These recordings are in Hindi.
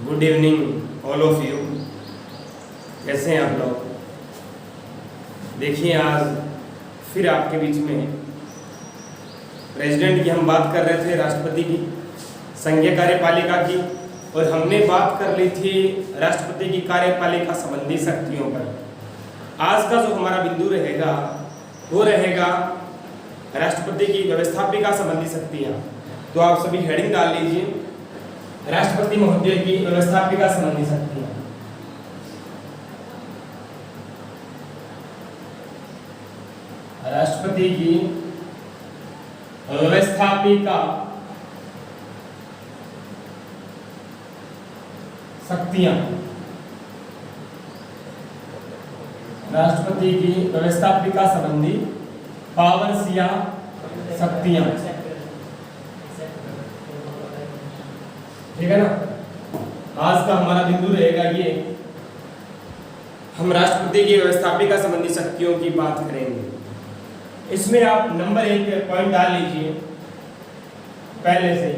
Good evening all of you. कैसे हैं आप लोग? देखिए, आज फिर आपके बीच में प्रेसिडेंट की हम बात कर रहे थे, राष्ट्रपति की, संघीय कार्यपालिका की, और हमने बात कर ली थी राष्ट्रपति की कार्यपालिका संबंधी शक्तियों पर। आज का जो हमारा बिंदु रहेगा वो रहेगा राष्ट्रपति की व्यवस्थापिका संबंधी शक्तियाँ। तो आप सभी हेडिंग डाल लीजिए, राष्ट्रपति महोदय की व्यवस्थापिका संबंधी शक्तियाँ। राष्ट्रपति की व्यवस्थापिका शक्तियाँ, राष्ट्रपति की व्यवस्थापिका संबंधी पावर्स या शक्तियाँ। ठीक है ना? आज का हमारा बिंदु रहेगा ये, हम राष्ट्रपति की व्यवस्थापिका संबंधी शक्तियों की बात करेंगे। इसमें आप नंबर 1 पॉइंट डाल लीजिए पहले से ही।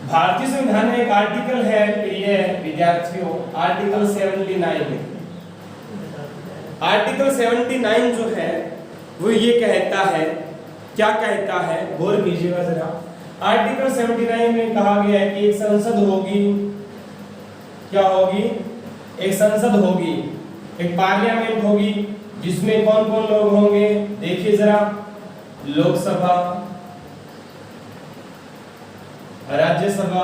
भारतीय संविधान में एक आर्टिकल है, प्रिय विद्यार्थियों, आर्टिकल 79। आर्टिकल 79 जो है वो ये कहता है, क्या कहता है, गौर कीजिएगा जरा। आर्टिकल 79 में कहा गया है कि एक संसद होगी। क्या होगी? एक संसद होगी, एक पार्लियामेंट होगी, जिसमें कौन कौन लोग होंगे? देखिए जरा, लोकसभा, राज्यसभा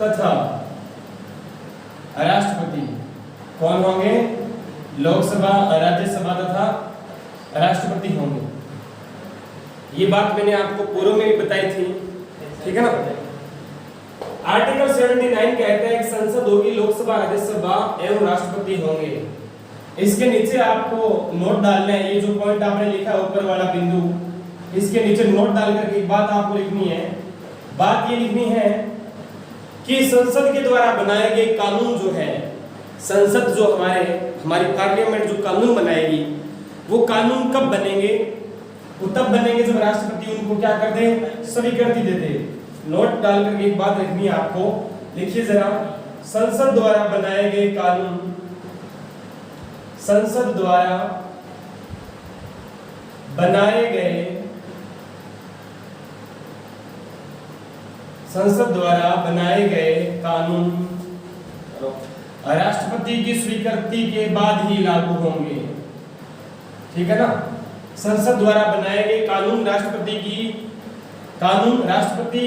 तथा राष्ट्रपति। कौन होंगे? लोकसभा, राज्यसभा तथा राष्ट्रपति होंगे। ये बात मैंने आपको पूर्व में भी बताई थी, ठीक है ना? आर्टिकल 79 कहता है कि संसद होगी, लोकसभा, राज्यसभा एवं राष्ट्रपति होंगे। इसके नीचे आपको नोट डालना है, ये जो पॉइंट आपने लिखा है ऊपर वाला बिंदु, इसके नीचे नोट डाल करके एक बात आपको लिखनी है। बात ये लिखनी है कि संसद के द्वारा बनाए गए कानून जो है, संसद जो हमारी पार्लियामेंट जो कानून बनाएगी, वो कानून कब बनेंगे? वो तब बनेंगे जब राष्ट्रपति उनको क्या कर दे? स्वीकृति दे दे। नोट डाल करके एक बात लिखनी है आपको, लिखिए जरा, संसद द्वारा बनाए गए कानून, संसद द्वारा बनाए गए, संसद द्वारा बनाए गए कानून राष्ट्रपति की स्वीकृति के बाद ही लागू होंगे। ठीक है ना? संसद द्वारा बनाए गए कानून राष्ट्रपति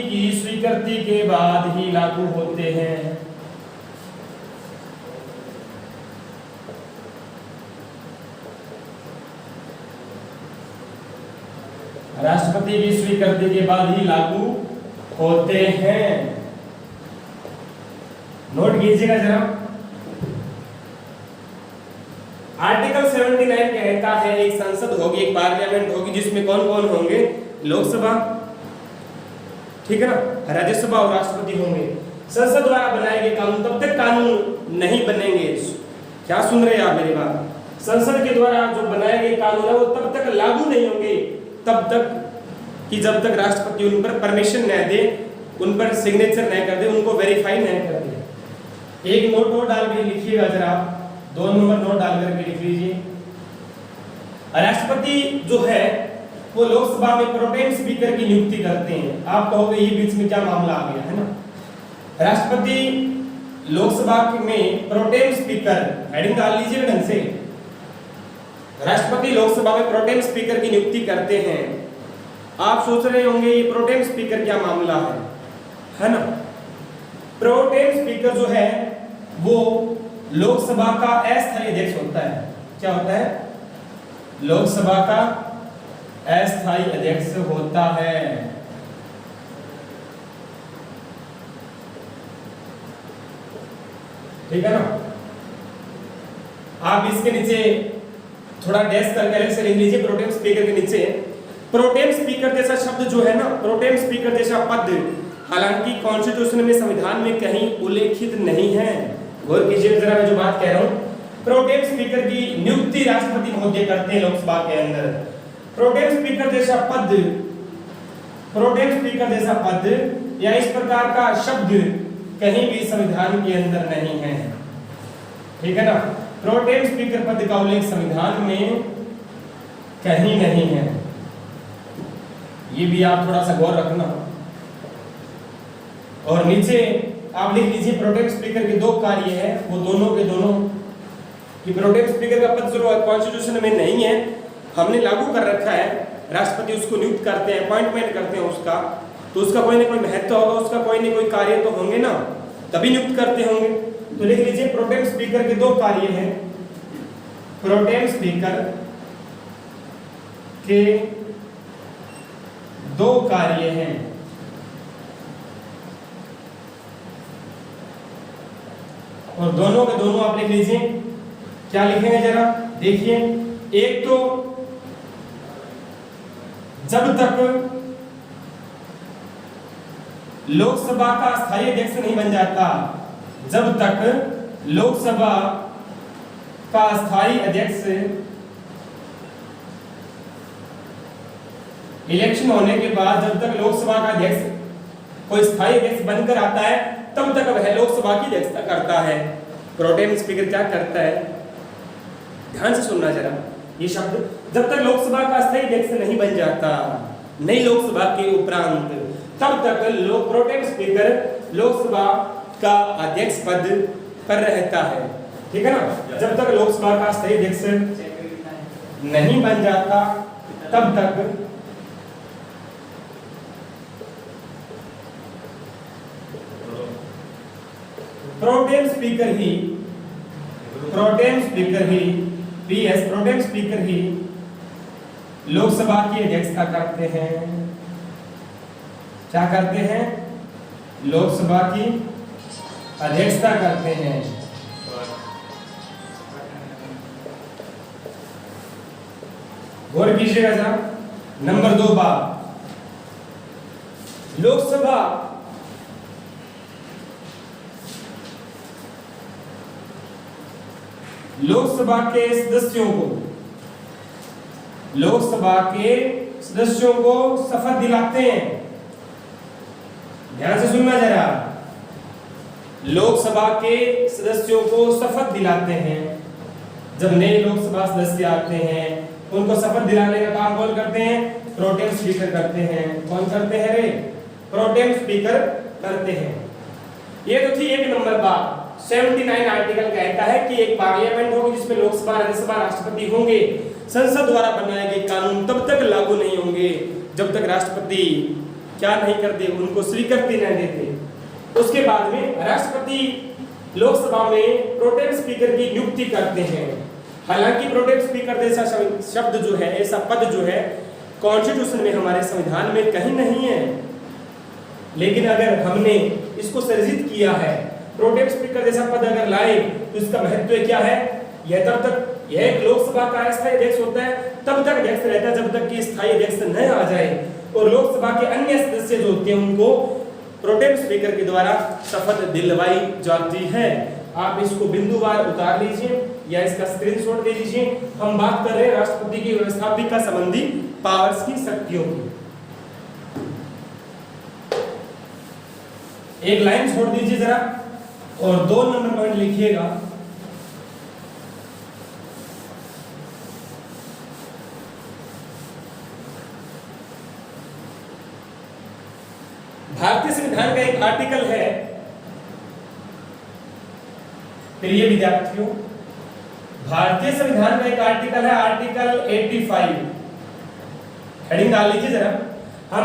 की स्वीकृति के बाद ही लागू होते हैं। राष्ट्रपति की स्वीकृति के बाद ही लागू होते हैं। नोट कीजिएगा जरा। आर्टिकल 79 कहता है एक संसद होगी, एक पार्लियामेंट होगी, जिसमें कौन कौन होंगे? लोकसभा, ठीक है ना, राज्यसभा और राष्ट्रपति होंगे। संसद द्वारा बनाए गए कानून, तब तक कानून नहीं बनेंगे। क्या सुन रहे हैं आप मेरी बात? संसद के द्वारा जो बनाए गए कानून है वो तब तक लागू नहीं होंगे, तब तक कि जब तक राष्ट्रपति उन पर परमिशन न दे, उन पर सिग्नेचर न कर दे, उनको वेरीफाई न कर दे। एक नोट और डाल के लिखिएगा जरा, 2 नंबर नोट डाल करके लिख लीजिए। राष्ट्रपति जो है वो लोकसभा में प्रोटेम स्पीकर की नियुक्ति करते हैं। आप कहोगे ये बीच में क्या मामला आ गया, है ना? राष्ट्रपति लोकसभा में प्रोटेम स्पीकर, हेडिंग डाल लीजिए ढंग से, राष्ट्रपति लोकसभा में प्रोटेम स्पीकर की नियुक्ति करते हैं। आप सोच रहे होंगे ये प्रोटेम स्पीकर क्या मामला है ना? प्रोटेम स्पीकर जो है वो लोकसभा का अस्थायी अध्यक्ष होता है। क्या होता है? लोकसभा का अस्थायी अध्यक्ष होता है। ठीक है ना? आप इसके नीचे थोड़ा डैश करके अलग से लिख लीजिए, प्रोटेम स्पीकर के नीचे। प्रोटेम स्पीकर जैसा शब्द जो है ना, प्रोटेम स्पीकर जैसा पद हालांकि कॉन्स्टिट्यूशन में, संविधान में कहीं उल्लेखित नहीं है। गौर कीजिए जरा, मैं जो बात कह रहा हूं। प्रोटेम स्पीकर की नियुक्ति राष्ट्रपति महोदय करते हैं लोकसभा के अंदर। प्रोटेम स्पीकर जैसा पद प्रोटेम स्पीकर जैसा पद या इस प्रकार का शब्द कहीं भी संविधान के अंदर नहीं है, ठीक है ना। प्रोटेम स्पीकर पद का उल्लेख संविधान में कहीं नहीं है, ये भी आप थोड़ा सा गौर रखना। और नीचे आप लिख लीजिए प्रोटेम स्पीकर के दो कार्य है, वो दोनों के दोनों कि प्रोटेम स्पीकर का पद जो कॉन्स्टिट्यूशन में नहीं है, हमने लागू कर रखा है, राष्ट्रपति उसको नियुक्त करते हैं, अपॉइंटमेंट करते हैं उसका, तो उसका कोई ना कोई महत्व होगा, उसका कोई ना कोई कार्य तो होंगे ना, तभी नियुक्त करते होंगे। तो लिख लीजिए प्रोटेम स्पीकर के दो कार्य हैं, प्रोटेम स्पीकर के दो कार्य हैं, और दोनों के दोनों आप लिख लीजिए। क्या लिखेंगे जरा देखिए, एक तो जब तक लोकसभा का स्थायी अध्यक्ष नहीं बन जाता, जब तक लोकसभा का स्थायी अध्यक्ष इलेक्शन होने के बाद, जब तक लोकसभा का अध्यक्ष कोई स्थायी अध्यक्ष बनकर आता है, तब तक वह लोकसभा की अध्यक्षता करता है। प्रोटेम स्पीकर क्या करता है, ध्यान से सुनना जरा ये शब्द, जब तक लोकसभा का स्थायी अध्यक्ष नहीं बन जाता, नई लोकसभा के उपरांत, तब तक प्रोटेम स्पीकर लोकसभा का अध्यक्ष पद पर रहता है, ठीक है ना। जब तक लोकसभा का स्थायी अध्यक्ष नहीं बन जाता, तब तक प्रोटेम स्पीकर ही लोकसभा की अध्यक्षता करते हैं। क्या करते हैं, लोकसभा की अध्यक्षता करते हैं। गौर कीजिएगा जरा। नंबर 2 बात, लोकसभा के सदस्यों को शपथ दिलाते हैं। ध्यान से सुनना जरा, लोकसभा के सदस्यों को शपथ दिलाते हैं। जब नए लोकसभा सदस्य आते हैं, उनको शपथ दिलाने का काम कौन करते हैं, प्रोटेम स्पीकर करते हैं। कौन करते हैं रे, प्रोटेम स्पीकर करते हैं। ये तो थी एक नंबर बात। 79 आर्टिकल कहता है कि एक पार्लियामेंट होगी जिसमें लोकसभा, राज्यसभा, राष्ट्रपति होंगे। संसद द्वारा बनाए गए कानून तब तक लागू नहीं होंगे जब तक राष्ट्रपति क्या नहीं करते, उनको स्वीकृति नहीं देते। उसके बाद में राष्ट्रपति लोकसभा में प्रोटेम स्पीकर की नियुक्ति करते हैं। हालांकि प्रोटेम स्पीकर जैसा शब्द जो है, ऐसा पद जो है, कॉन्स्टिट्यूशन में, हमारे संविधान में कहीं नहीं है, लेकिन अगर हमने इसको सर्जित किया है, प्रोटेम स्पीकर जैसा पद अगर लाए, तो इसका महत्व क्या है, यह तब तक, यह लोकसभा का स्थायी अध्यक्ष होता है, तब तक अध्यक्ष रहता है जब तक कि स्थायी अध्यक्ष न आ जाए, और लोकसभा के अन्य सदस्य जो होते हैं उनको प्रोटेम स्पीकर के द्वारा शपथ दिलवाई जाती है। आप इसको बिंदुवार उतार लीजिए या इसका स्क्रीनशॉट ले लीजिए। हम बात कर रहे हैं राष्ट्रपति की व्यवस्थापिका संबंधी पावर्स की, शक्तियों की। एक लाइन छोड़ दीजिए जरा और 2 नंबर पॉइंट लिखिएगा। भारतीय संविधान का एक आर्टिकल है, प्रिय विद्यार्थियों, भारतीय संविधान का एक आर्टिकल है, आर्टिकल 85। हेडिंग डाल लीजिए जरा। हम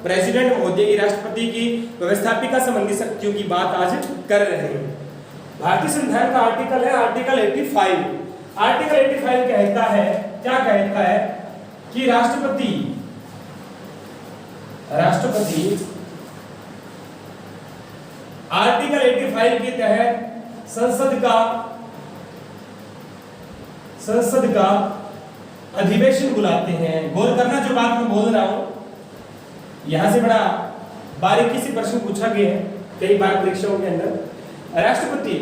प्रेसिडेंट महोदय की, राष्ट्रपति की व्यवस्थापिका संबंधी शक्तियों की बात आज कर रहे हैं। भारतीय संविधान का आर्टिकल है आर्टिकल 85। आर्टिकल 85 कहता है, क्या कहता है कि राष्ट्रपति आर्टिकल 85 के तहत संसद का अधिवेशन बुलाते हैं। गौर करना जो बात मैं बोल रहा हूं, यहां से बड़ा बारीकी से प्रश्न पूछा गया है कई बार परीक्षाओं के अंदर। राष्ट्रपति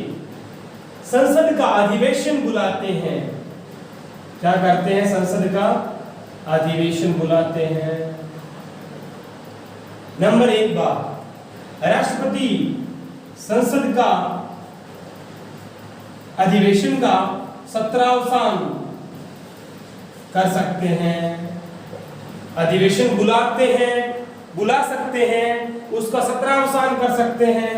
संसद का अधिवेशन बुलाते हैं। क्या करते हैं, संसद का अधिवेशन बुलाते हैं। नंबर 1 बात, राष्ट्रपति संसद का अधिवेशन का सत्रावसान कर सकते हैं, अधिवेशन बुला सकते हैं, उसका सत्रावसान कर सकते हैं।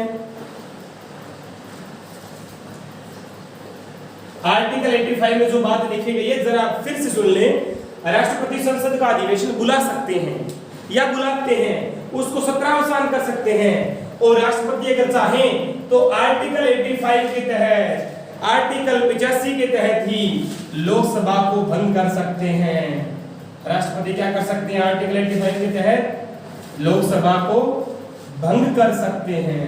आर्टिकल 85 में जो बात लिखी गई है जरा फिर से सुन लें। राष्ट्रपति संसद का अधिवेशन बुला सकते हैं या बुलाते हैं, उसको सत्रावसान कर सकते हैं, और राष्ट्रपति अगर चाहें तो आर्टिकल 85 के तहत, आर्टिकल 85 के तहत ही लोकसभा को भंग कर सकते हैं। राष्ट्रपति क्या कर सकते हैं? आर्टिकल 85 के तहत लोकसभा को भंग कर सकते हैं।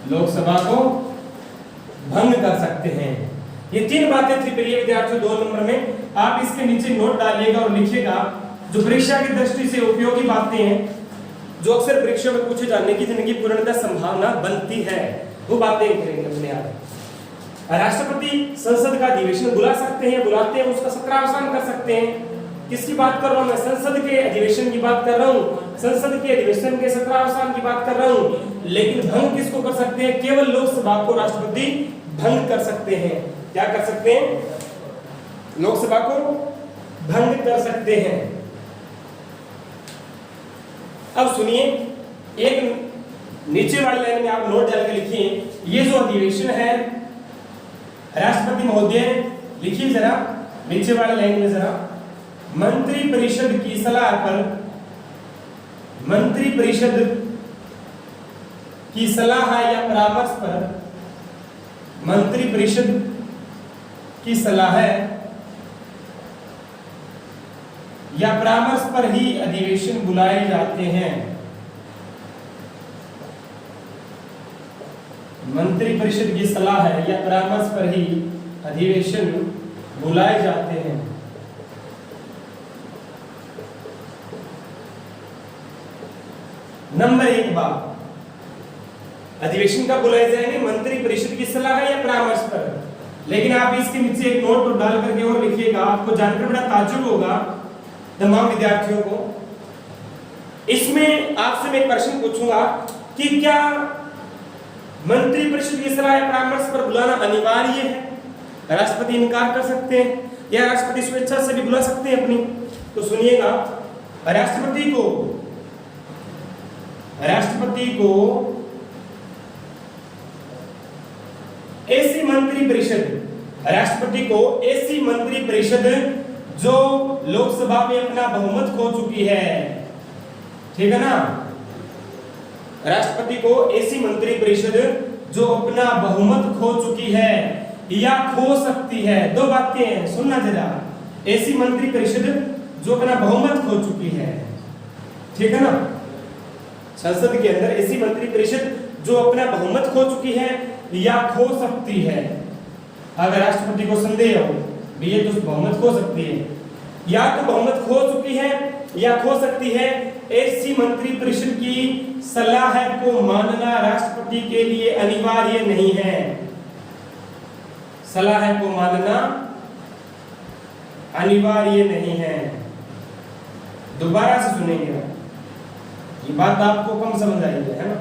लोकसभा को भंग कर सकते हैं। ये 3 बातें थी प्रिय विद्यार्थियों 2 नंबर में। आप इसके नीचे नोट डालिएगा और लिखिएगा जो परीक्षा की दृष्टि से उपयोगी बातें हैं, जो अक्सर परीक्षा में पूछे जाने की जिनकी पूर्णतः संभावना बनती है, वो बातें करेंगे अपने आप। राष्ट्रपति संसद का अधिवेशन बुला सकते हैं, बुलाते हैं, उसका सत्रावसान कर सकते हैं। किसकी बात कर रहा हूं मैं? संसद के अधिवेशन की बात कर रहा हूं, संसद के अधिवेशन के सत्रावसान की बात कर रहा हूं। लेकिन भंग किसको कर सकते हैं? केवल लोकसभा को राष्ट्रपति भंग कर सकते हैं। क्या कर सकते हैं? लोकसभा को भंग कर सकते हैं। अब सुनिए, एक नीचे वाली लाइन में आप नोट डाल के लिखिए, ये जो अधिवेशन है राष्ट्रपति महोदय, लिखिए जरा नीचे वाली लाइन में जरा, मंत्री परिषद की सलाह पर, मंत्री परिषद की सलाह या परामर्श पर, मंत्री परिषद की सलाह या परामर्श पर ही अधिवेशन बुलाए जाते हैं। मंत्री परिषद की सलाह या परामर्श पर ही अधिवेशन बुलाए जाते हैं। नंबर 1 बात, अधिवेशन का बुलाए जाएंगे मंत्री परिषद की सलाह या परामर्श पर। लेकिन आप इसके नीचे एक नोट डाल करके और लिखिएगा, आपको जानकर बड़ा ताज्जुब होगा तमाम विद्यार्थियों को। इसमें आपसे मैं एक प्रश्न पूछूंगा कि क्या मंत्री परिषद की सलाह या परामर्श पर बुलाना अनिवार्य है? राष्ट्रपति इनकार कर सकते हैं या राष्ट्रपति स्वेच्छा से भी बुला सकते हैं अपनी? तो सुनिएगा, राष्ट्रपति को ऐसी मंत्री परिषद, राष्ट्रपति को ऐसी मंत्री परिषद जो लोकसभा में अपना बहुमत खो चुकी है, ठीक है ना, राष्ट्रपति को ऐसी मंत्री परिषद जो अपना बहुमत खो चुकी है या खो सकती है। 2 बातें हैं, सुनना जरा, ऐसी मंत्री परिषद जो अपना बहुमत खो चुकी है, ठीक है ना, संसद के अंदर ऐसी मंत्री परिषद जो अपना बहुमत खो चुकी है या खो सकती है। अगर राष्ट्रपति को संदेह हो भी ये तो बहुमत खो सकती है, या तो बहुमत खो चुकी है या खो सकती है, ऐसी मंत्री परिषद की सलाह को मानना राष्ट्रपति के लिए अनिवार्य नहीं है। सलाह को मानना अनिवार्य नहीं है। दोबारा से सुनेंगे, ये बात आपको कम समझ आई है ना।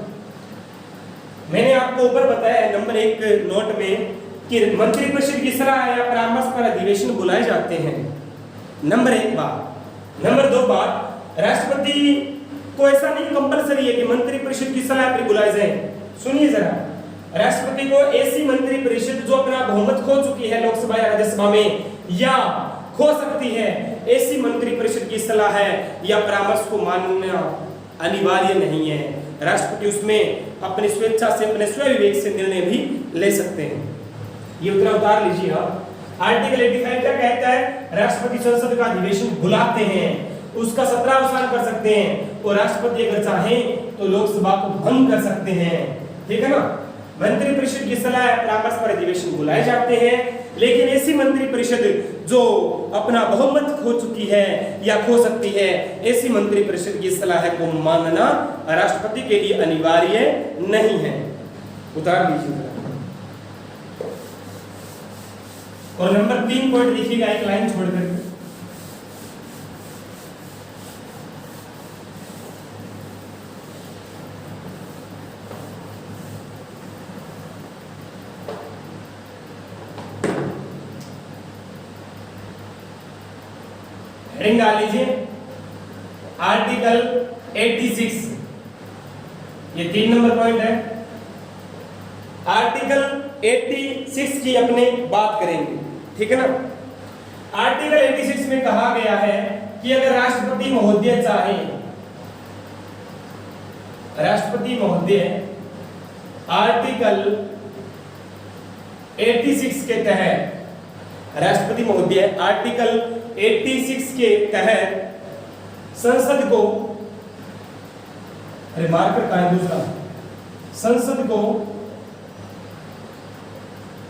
मैंने आपको ऊपर बताया है नंबर 1 नोट में कि मंत्री परिषद की सलाह या परामर्श पर अधिवेशन बुलाए जाते हैं। नंबर 1 बात। नंबर 2 बात, राष्ट्रपति को ऐसा नहीं कंपलसरी है कि मंत्री परिषद की सलाह पर बुलाए जाए। सुनिए जरा, राष्ट्रपति को ऐसी मंत्री परिषद जो अपना बहुमत खो चुकी है लोकसभा या राज्यसभा में या खो सकती है, ऐसी मंत्री परिषद की सलाह या परामर्श को मानना अनिवार्य नहीं है। राष्ट्रपति उसमें अपनी स्वेच्छा से, अपने स्वविवेक से निर्णय भी ले सकते हैं। ये उत्तर उतार लीजिए आप। आर्टिकल 85 क्या कहता है? राष्ट्रपति संसद का अधिवेशन बुलाते हैं, उसका सत्रावसान कर सकते हैं, और राष्ट्रपति अगर चाहें तो लोकसभा को भंग कर सकते हैं, ठीक है ना। मंत्री परिषद की सलाह परामर्श पर अधिवेशन बुलाए जाते हैं, लेकिन ऐसी मंत्री परिषद जो अपना बहुमत खो चुकी है या खो सकती है, ऐसी मंत्री परिषद की सलाह को मानना राष्ट्रपति के लिए अनिवार्य नहीं है। उतार लीजिए। और नंबर 3 पॉइंट लिखिएगा एक लाइन छोड़कर, हेडिंग डाल लीजिए आर्टिकल 86, ये 3 नंबर पॉइंट है। आर्टिकल 86 की अपने बात करेंगे, ठीक है ना। आर्टिकल 86 में कहा गया है कि अगर राष्ट्रपति महोदय चाहे, राष्ट्रपति महोदय आर्टिकल 86 के तहत, राष्ट्रपति महोदय आर्टिकल 86 के तहत संसद को, अरे मार्कर कहां है दूसरा, संसद को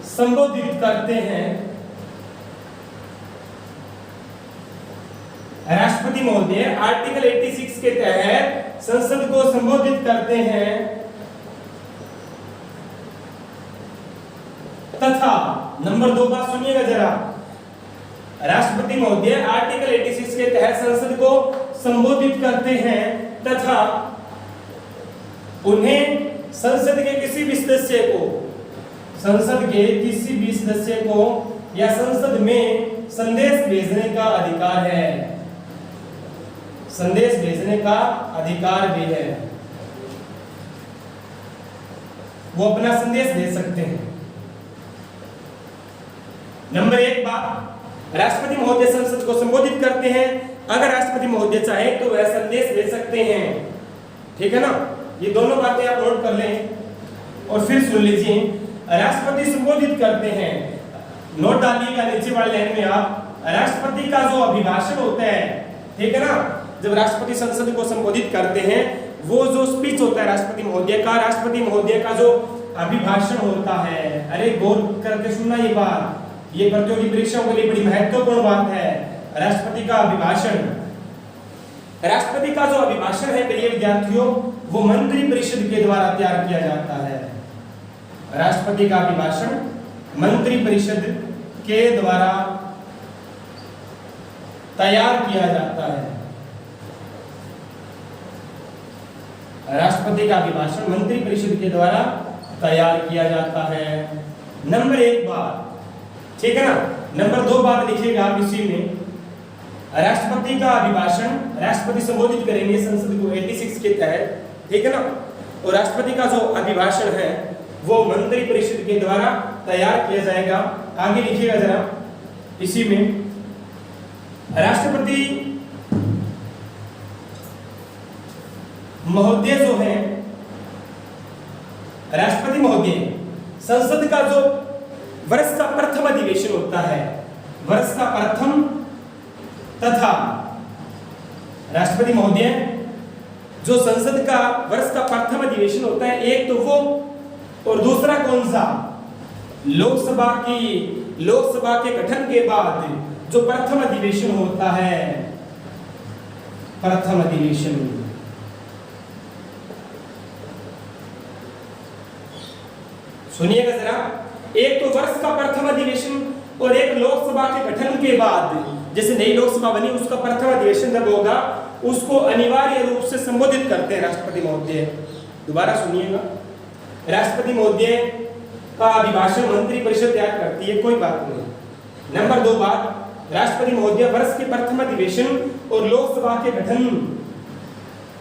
संबोधित करते हैं। राष्ट्रपति महोदय आर्टिकल 86 के तहत संसद को संबोधित करते हैं तथा, नंबर 2 बात सुनिएगा जरा, राष्ट्रपति महोदय आर्टिकल 86 के तहत संसद को संबोधित करते हैं तथा उन्हें संसद के किसी भी सदस्य को, संसद के किसी भी सदस्य को या संसद में संदेश भेजने का अधिकार है, संदेश भेजने का अधिकार भी है, वो अपना संदेश भेज सकते हैं। नंबर 1 बात, राष्ट्रपति महोदय संसद को संबोधित करते हैं, अगर राष्ट्रपति महोदय चाहे तो वह संदेश भेज सकते हैं, ठीक है ना। ये दोनों बातें आप नोट कर लें और फिर सुन लीजिए। राष्ट्रपति संबोधित करते हैं, नोट डालिएगा नीचे वाले लाइन में आप, राष्ट्रपति का जो अभिभाषण होता है, ठीक है ना, जब राष्ट्रपति संसद को संबोधित करते हैं, वो जो स्पीच होता है राष्ट्रपति महोदय का, राष्ट्रपति महोदय का जो अभिभाषण होता है, अरे गौर करके सुनना ये बात, ये प्रतियोगी परीक्षाओं के लिए बड़ी महत्वपूर्ण बात है। राष्ट्रपति का अभिभाषण, राष्ट्रपति का जो अभिभाषण है प्रिय विद्यार्थियों, वो मंत्री परिषद के द्वारा तैयार किया जाता है। राष्ट्रपति का अभिभाषण मंत्री परिषद के द्वारा तैयार किया जाता है। राष्ट्रपति का अभिभाषण मंत्री परिषद के द्वारा तैयार किया जाता है। नंबर 1 बात, ठीक है ना। नंबर 2 बात लिखिएगा आप इसी में, राष्ट्रपति का अभिभाषण, राष्ट्रपति संबोधित करेंगे संसद को 86 के तहत, ठीक है ना, और राष्ट्रपति का जो अभिभाषण है वो मंत्री परिषद के द्वारा तैयार किया जाएगा। आगे लिखिएगा जरा इसी में, राष्ट्रपति महोदय जो है, राष्ट्रपति महोदय संसद का जो वर्ष का प्रथम अधिवेशन होता है, वर्ष का प्रथम तथा राष्ट्रपति महोदय जो संसद का वर्ष का प्रथम अधिवेशन होता है, एक तो वो और दूसरा कौन सा, लोकसभा के गठन के बाद जो प्रथम अधिवेशन होता है, प्रथम अधिवेशन, सुनिएगा जरा, एक तो वर्ष का प्रथम अधिवेशन और एक लोकसभा के गठन के बाद, जैसे नई लोकसभा बनी उसका प्रथम अधिवेशन जब होगा उसको अनिवार्य रूप से संबोधित करते हैं राष्ट्रपति महोदय। दोबारा सुनिएगा, राष्ट्रपति महोदय का अभिभाषण मंत्री परिषद तैयार करती है, कोई बात नहीं। नंबर 2 बात, राष्ट्रपति महोदय वर्ष के प्रथम अधिवेशन और लोकसभा के गठन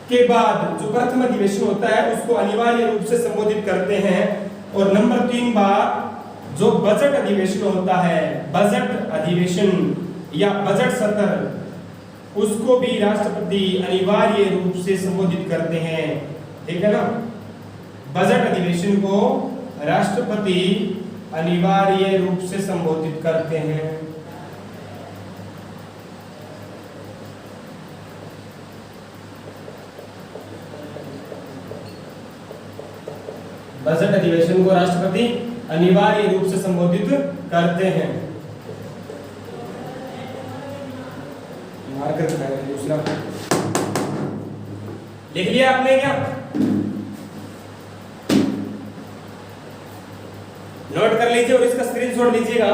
के बाद जो प्रथम अधिवेशन होता है उसको अनिवार्य रूप से संबोधित करते हैं। और नंबर 3 बात, जो बजट अधिवेशन होता है, बजट अधिवेशन या बजट सत्र, उसको भी राष्ट्रपति अनिवार्य रूप से संबोधित करते हैं, ठीक है ना। बजट अधिवेशन को राष्ट्रपति अनिवार्य रूप से संबोधित करते हैं। बजट अधिवेशन को राष्ट्रपति अनिवार्य रूप से संबोधित करते हैं। मार्कर दूसरा लिख लिया आपने क्या? नोट कर लीजिए और इसका स्क्रीनशॉट लीजिएगा।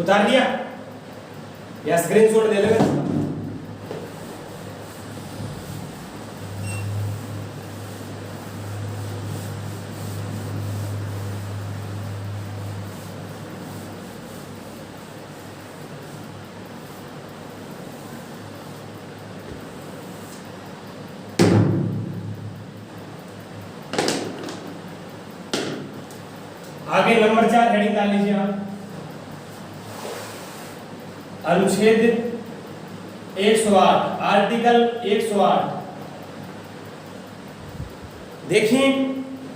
उतार लिया या स्क्रीनशॉट ले लेंगे। आगे नंबर 4 हेडिंग डाल लीजिए आप। अनुच्छेद 108 आर्टिकल 108। देखिए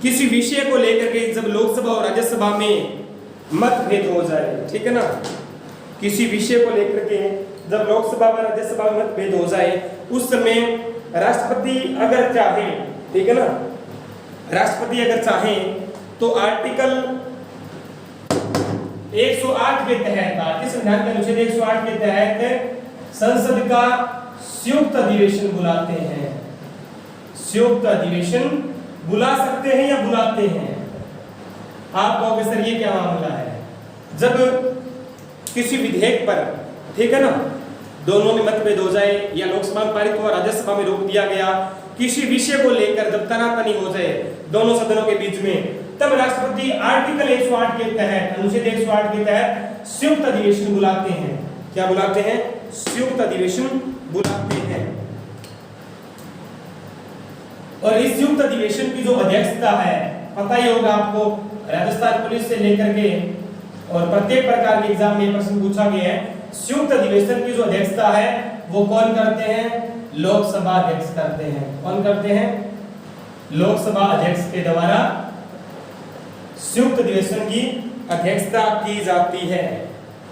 किसी विषय को लेकर के जब लोकसभा और राज्यसभा में मतभेद हो जाए, ठीक है ना, किसी विषय को लेकर के जब लोकसभा और राज्यसभा में मतभेद हो जाए उस समय राष्ट्रपति अगर चाहे, ठीक है ना, राष्ट्रपति अगर चाहे तो आर्टिकल 108 के तहत, भारतीय संविधान के अनुच्छेद 108 के तहत संसद का संयुक्त अधिवेशन बुलाते हैं। संयुक्त अधिवेशन बुला सकते हैं या बुलाते हैं? आप कहोगे सर ये क्या मामला है? जब किसी विधेयक पर, ठीक है ना, दोनों में मतभेद हो जाए या लोकसभा में पारित हुआ राज्यसभा में रोक दिया गया, किसी विषय को लेकर जब तनातनी हो जाए दोनों सदनों के बीच में, तब राष्ट्रपति आर्टिकल 108 के तहत, अनुच्छेद 108 के तहत संयुक्त अधिवेशन बुलाते हैं। क्या बुलाते हैं? संयुक्त अधिवेशन बुलाते हैं। और इस संयुक्त अधिवेशन की जो अध्यक्षता है, पता ही होगा आपको, राजस्थान पुलिस से लेकर के और प्रत्येक प्रकार के एग्जाम में प्रश्न पूछा गया है। संयुक्त अधिवेशन की जो अध्यक्षता है वो कौन करते हैं? लोकसभा अध्यक्ष करते हैं। कौन करते हैं? लोकसभा अध्यक्ष के द्वारा संयुक्त अधिवेशन की अध्यक्षता की जाती है।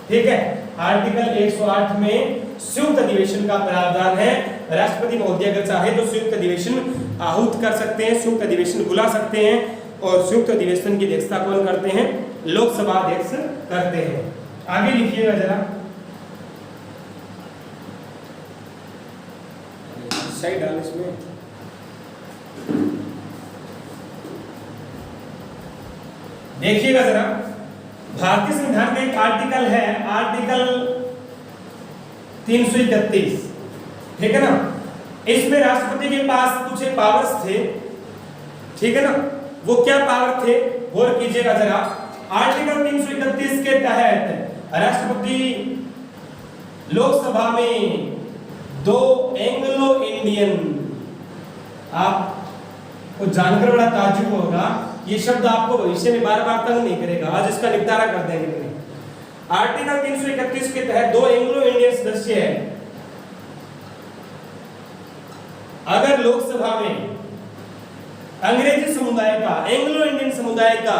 ठीक है, आर्टिकल 108 में संयुक्त अधिवेशन का प्रावधान है। राष्ट्रपति महोदय अगर चाहे तो संयुक्त अधिवेशन आहूत कर सकते हैं, संयुक्त अधिवेशन बुला सकते हैं, और संयुक्त अधिवेशन की अध्यक्षता कौन करते हैं? लोकसभा अध्यक्ष करते हैं। आगे लिखिएगा जरा, सही डाल इसमें। देखिएगा जरा, भारतीय संविधान का एक आर्टिकल है, आर्टिकल 331, ठीक है ना, इसमें राष्ट्रपति के पास कुछ पावर्स थे, ठीक है ना, वो क्या पावर थे? गौर कीजिएगा जरा। आर्टिकल 331 के तहत राष्ट्रपति लोकसभा में 2 एंग्लो इंडियन, आपको जानकर बड़ा ताज्जुब होगा, ये शब्द आपको भविष्य में बार बार तंग नहीं करेगा, आज इसका निपटारा कर देंगे। आर्टिकल 331 के तहत 2 एंग्लो इंडियन सदस्य है। अगर लोकसभा में अंग्रेजी समुदाय का, एंग्लो इंडियन समुदाय का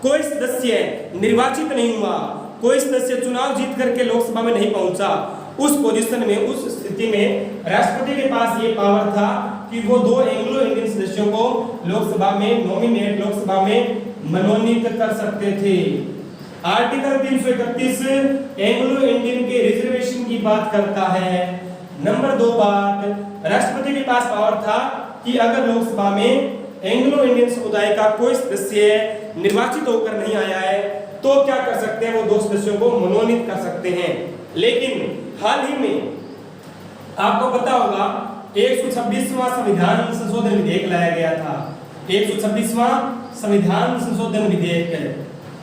कोई सदस्य निर्वाचित नहीं हुआ, कोई सदस्य चुनाव जीत करके लोकसभा में नहीं पहुंचा, उस पोजीशन में, उस स्थिति में राष्ट्रपति के पास ये पावर था कि वो 2 एंग्लो इंडियन सदस्यों को लोकसभा में नॉमिनेट, लोकसभा में मनोनीत कर सकते थे। आर्टिकल 331 एंग्लो इंडियन के रिजर्वेशन की बात करता है। नंबर 2 बात, राष्ट्रपति के पास पावर था कि अगर लोकसभा में एंग्लो इंडियन समुदाय का कोई सदस्य निर्वाचित होकर नहीं आया है तो क्या कर सकते हैं? वो 2 सदस्यों को मनोनीत कर सकते हैं। लेकिन हाल ही में आपको पता होगा 126वां संविधान संशोधन विधेयक लाया गया था। 126वां संविधान संशोधन विधेयक,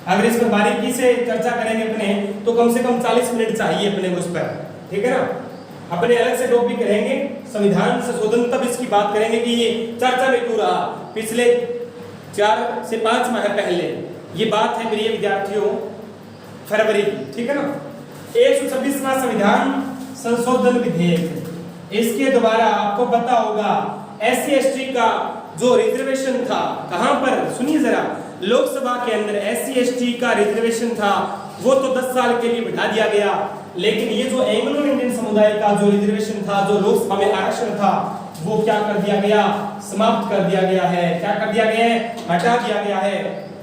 अगर इस पर बारीकी से चर्चा करेंगे अपने तो कम से कम 40 मिनट चाहिए अपने को उस पर, ठीक है ना। अपने अलग से टॉपिक रहेंगे संविधान संशोधन, तब इसकी बात करेंगे कि ये चर्चा में क्यों रहा। पिछले 4 से 5 माह पहले ये बात है प्रिय विद्यार्थियों, फरवरी की, ठीक है ना। 126वां संविधान संशोधन विधेयक, इसके द्वारा आपको पता होगा SC/ST का जो रिजर्वेशन था, कहां पर? सुनिए जरा, लोकसभा के अंदर SC/ST का रिजर्वेशन था वो तो 10 साल के लिए बढ़ा दिया गया, लेकिन ये जो एंग्लो इंडियन समुदाय का जो रिजर्वेशन था, जो लोकसभा में आरक्षण था, वो क्या कर दिया गया? समाप्त कर दिया गया है। क्या कर दिया गया है? हटा दिया गया है।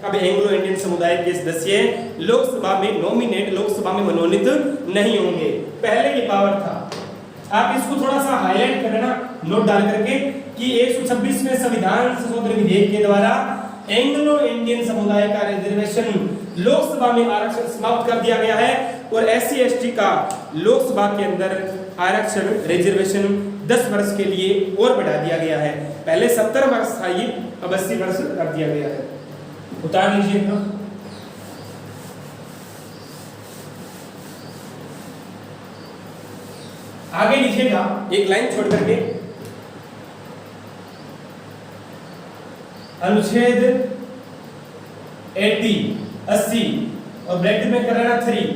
अब एंग्लो इंडियन समुदाय के सदस्य लोकसभा में नॉमिनेट, लोकसभा में मनोनीत नहीं होंगे। पहले ये पावर था। आप इसको थोड़ा सा हाईलाइट कर लेना, नोट डाल करके, कि 126वें संविधान संशोधन विधेयक के द्वारा एंग्लो इंडियन समुदाय का रिजर्वेशन, लोकसभा में आरक्षण समाप्त कर दिया गया है। और SC/ST का लोकसभा के अंदर आरक्षण रिजर्वेशन 10 वर्ष के लिए और बढ़ा दिया गया है। पहले 70 वर्ष था ये, अब 80 वर्ष कर दिया गया है। उतार लीजिए। आगे लिखिएगा एक लाइन छोड़ करके, अनुच्छेद 80 और ब्रैकेट में करना 3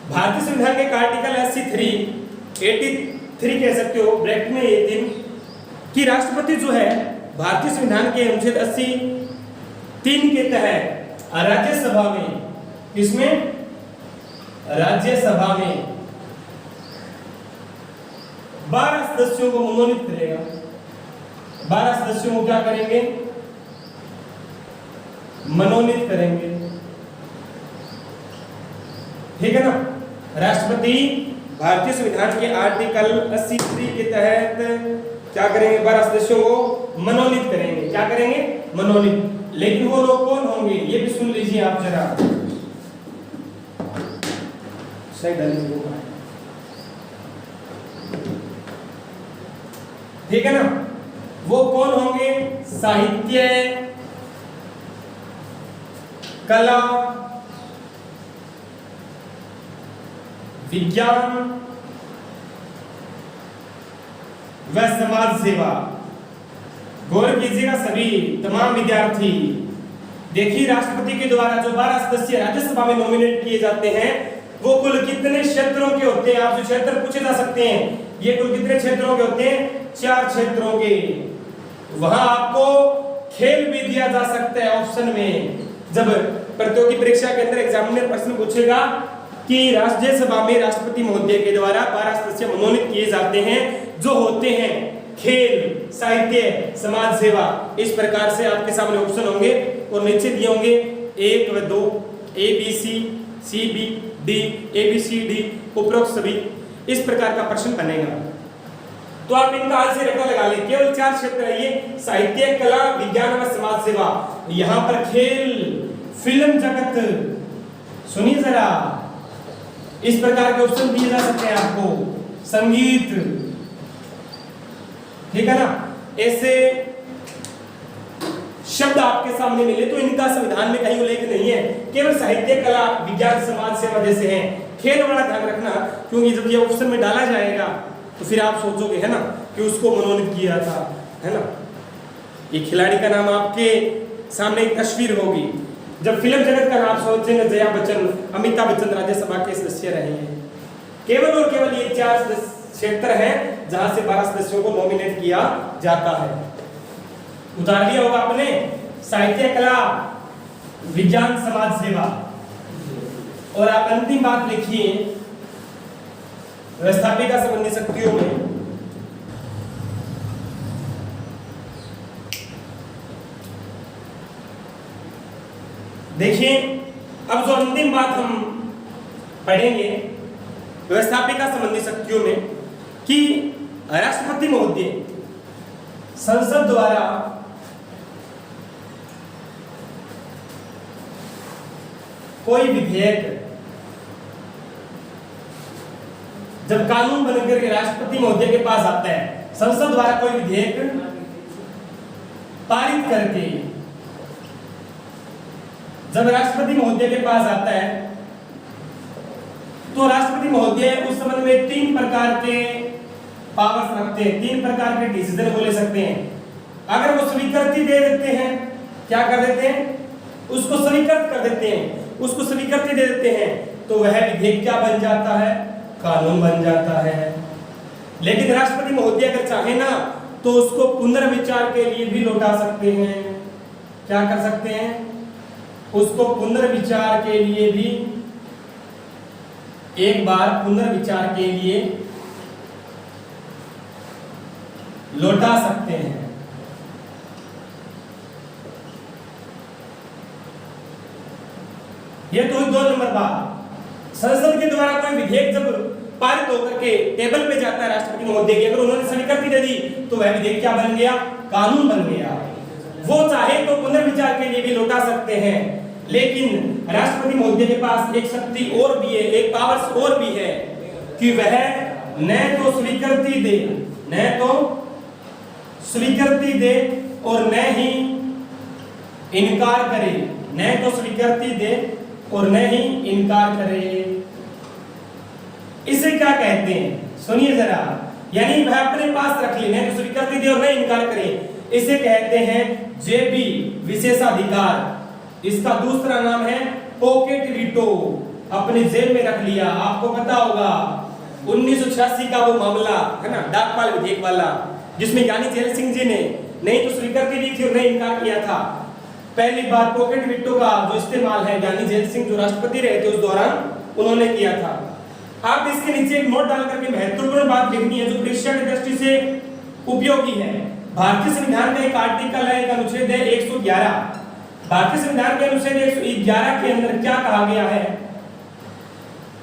भारतीय संविधान के आर्टिकल 83 कह सकते हो, ब्रैकेट में 3 कि राष्ट्रपति जो है भारतीय संविधान के अनुच्छेद 83 के तहत राज्यसभा में, इसमें राज्यसभा में 12 सदस्यों को मनोनीत करेगा। 12 सदस्यों को क्या करेंगे? मनोनीत करेंगे। ठीक है ना? राष्ट्रपति भारतीय संविधान के आर्टिकल 83 के तहत क्या करेंगे? 12 सदस्यों को मनोनीत करेंगे। क्या करेंगे? मनोनीत। लेकिन वो लोग कौन होंगे ये भी सुन लीजिए आप जरा, सही डालिए। ठीक है ना? वो कौन होंगे? साहित्य, कला, विज्ञान व समाज सेवा। गौर कीजिएगा सभी तमाम विद्यार्थी, देखिए राष्ट्रपति के द्वारा जो 12 सदस्य राज्यसभा में नॉमिनेट किए जाते हैं वो कुल कितने क्षेत्रों के होते हैं? आपसे क्षेत्र पूछे जा सकते हैं। ये कुल कितने क्षेत्रों के होते हैं? 4 क्षेत्रों के। वहां आपको खेल भी दिया जा सकता है ऑप्शन में। जब प्रतियोगी परीक्षा के अंदर एग्जामिनर प्रश्न पूछेगा कि राज्यसभा में राष्ट्रपति महोदय के द्वारा 12 सदस्य मनोनीत किए जाते हैं, जो होते हैं खेल, साहित्य, समाज सेवा, इस प्रकार से आपके सामने ऑप्शन होंगे और नीचे दिए होंगे 1 व 2, ABC, CB, D, ABCD, उपरोक्त सभी। इस प्रकार का प्रश्न बनेगा। तो आप इनका आंसर रेखा लगा लें। केवल 4 क्षेत्र है ये, साहित्य, कला, विज्ञान व समाज सेवा। यहाँ पर खेल, फिल्म जगत, सुनिए जरा, इस प्रकार के ऑप्शन दिए जा सकते हैं आपको, संगीत। ठीक है ना? ऐसे शब्द आपके सामने मिले तो इनका संविधान में कहीं उल्लेख नहीं है, केवल साहित्य, कला, विज्ञान, समाज सेवा जैसे हैं। खेल वाला ध्यान रखना, क्योंकि जब ये ऑप्शन में डाला जाएगा तो फिर आप सोचोगे है ना कि उसको मनोनीत किया था, है ना? ये खिलाड़ी का नाम आपके सामने एक तस्वीर होगी। जब फिल्म जगत का नाम सोचेंगे, जया बच्चन, अमिताभ बच्चन राज्यसभा के सदस्य रहे हैं। केवल और केवल ये 4 क्षेत्र हैं जहां से 12 सदस्यों को नॉमिनेट किया जाता है। उतार लिया होगा आपने, साहित्य, कला, विज्ञान, समाज सेवा। और आप अंतिम बात लिखिए, व्यवस्थापिका संबंधी शक्तियों में देखिए, अब जो अंतिम बात हम पढ़ेंगे व्यवस्थापिका संबंधी शक्तियों में कि राष्ट्रपति महोदय संसद द्वारा कोई विधेयक जब कानून बनकर के राष्ट्रपति महोदय के पास आता है, संसद द्वारा कोई विधेयक पारित करके जब राष्ट्रपति महोदय के पास आता है तो राष्ट्रपति महोदय उस संबंध में 3 प्रकार के पावर्स रखते हैं, 3 प्रकार के डिसीजन को ले सकते हैं। अगर वो स्वीकृति दे देते हैं, क्या कर देते हैं? उसको स्वीकृत कर देते हैं, उसको स्वीकृति दे देते हैं, तो वह विधेयक क्या बन जाता है? कानून बन जाता है। लेकिन राष्ट्रपति महोदय अगर चाहे ना तो उसको पुनर्विचार के लिए भी लौटा सकते हैं। क्या कर सकते हैं? उसको पुनर्विचार के लिए भी, एक बार पुनर्विचार के लिए लौटा सकते हैं। ये तो 2 नंबर बात। संसद के द्वारा कोई विधेयक जब पारित होकर के टेबल पे जाता है राष्ट्रपति महोदय की, अगर उन्होंने स्वीकृति दे दी तो वह विधेयक क्या बन गया? कानून बन गया। वो चाहे तो पुनर्विचार के लिए भी लौटा सकते हैं, लेकिन राष्ट्रपति महोदय के पास एक शक्ति और भी है, एक पावर्स और भी है कि वह न तो स्वीकृति दे, न तो स्वीकृति दे और न ही इनकार करे, न तो स्वीकृति दे और न ही इनकार करे। इसे क्या कहते हैं सुनिए जरा, यानी वह अपने पास रख ले, न तो स्वीकृति दे और न इनकार करे। इसे कहते हैं जेबी विशेषाधिकार। इसका दूसरा नाम है पॉकेट वीटो, अपने जेब में रख लिया। आपको पता होगा 1986 का वो मामला है ना, डाकपाल विधेयक वाला, जिसमें ज्ञानी जेल सिंह जी ने नहीं तो स्वीकृति दी थी और नहीं इनकार किया था। पहली बात पॉकेट वीटो का जो इस्तेमाल है ज्ञानी जेल सिंह जो राष्ट्रपति रहे थे उस दौरान उन्होंने किया था। आप इसके नीचे एक नोट डाल करके महत्वपूर्ण बात लिखनी है जो परीक्षा की दृष्टि से उपयोगी है। भारतीय संविधान का एक आर्टिकल है, एक अनुच्छेद है 111। भारतीय संविधान के अनुच्छेद 111 के अंदर क्या कहा गया है,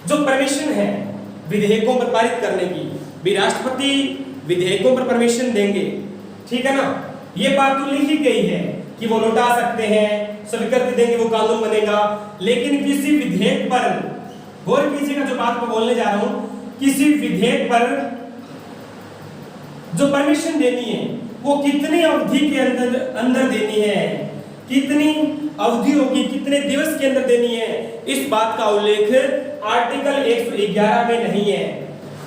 जो परमिशन है विधेयकों पर पारित करने की, भी राष्ट्रपति विधेयकों पर परमिशन देंगे, ठीक है ना। ये बात तो लिखी गई है कि वो लौटा सकते हैं, स्वीकृति देंगे, वो कानून बनेगा। लेकिन किसी विधेयक पर गौर कीजिएगा, जो बात मैं बोलने जा रहा हूं, किसी विधेयक पर जो परमिशन देनी है वो कितनी अवधि के अंदर देनी है, कितनी अवधि होगी, कितने दिवस के अंदर देनी है, इस बात का उल्लेख आर्टिकल 111 में नहीं है।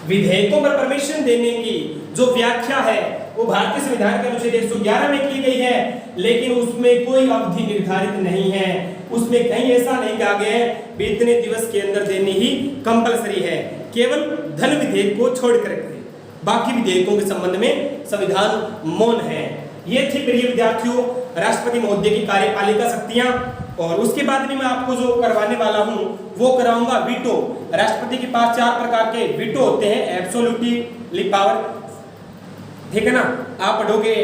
विधेयकों पर परमिशन देने की जो व्याख्या है वो भारतीय संविधान के अनुच्छेद 111 में की गई है, लेकिन उसमें कोई अवधि निर्धारित नहीं है। उसमें कहीं ऐसा नहीं कहा गया है कि इतने दिवस के अंदर देनी ही कंपलसरी है, केवल धन विधेयक को छोड़ कर बाकी विधेयकों के संबंध में संविधान मौन है। ये थी प्रिय विद्यार्थियों राष्ट्रपति महोदय की कार्यपालिका शक्तियां। और उसके बाद भी मैं आपको जो करवाने वाला हूं वो कराऊंगा वीटो। राष्ट्रपति के पास 4 प्रकार के वीटो होते हैं, एब्सोल्यूटली पावर, ठीक है ना। आप पढ़ोगे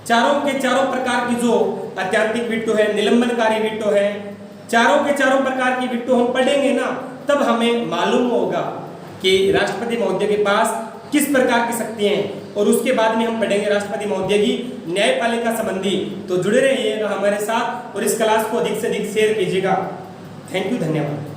चारों के चारों प्रकार की जो अत्यंतिक वीटो है, निलंबनकारी वीटो है, चारों के चारों प्रकार की वीटो हम पढ़ेंगे ना, तब हमें मालूम होगा कि राष्ट्रपति महोदय के पास किस प्रकार की शक्तियां हैं। और उसके बाद में हम पढ़ेंगे राष्ट्रपति महोदय की न्यायपालिका संबंधी। तो जुड़े रहिएगा हमारे साथ और इस क्लास को अधिक से अधिक शेयर कीजिएगा। थैंक यू, धन्यवाद।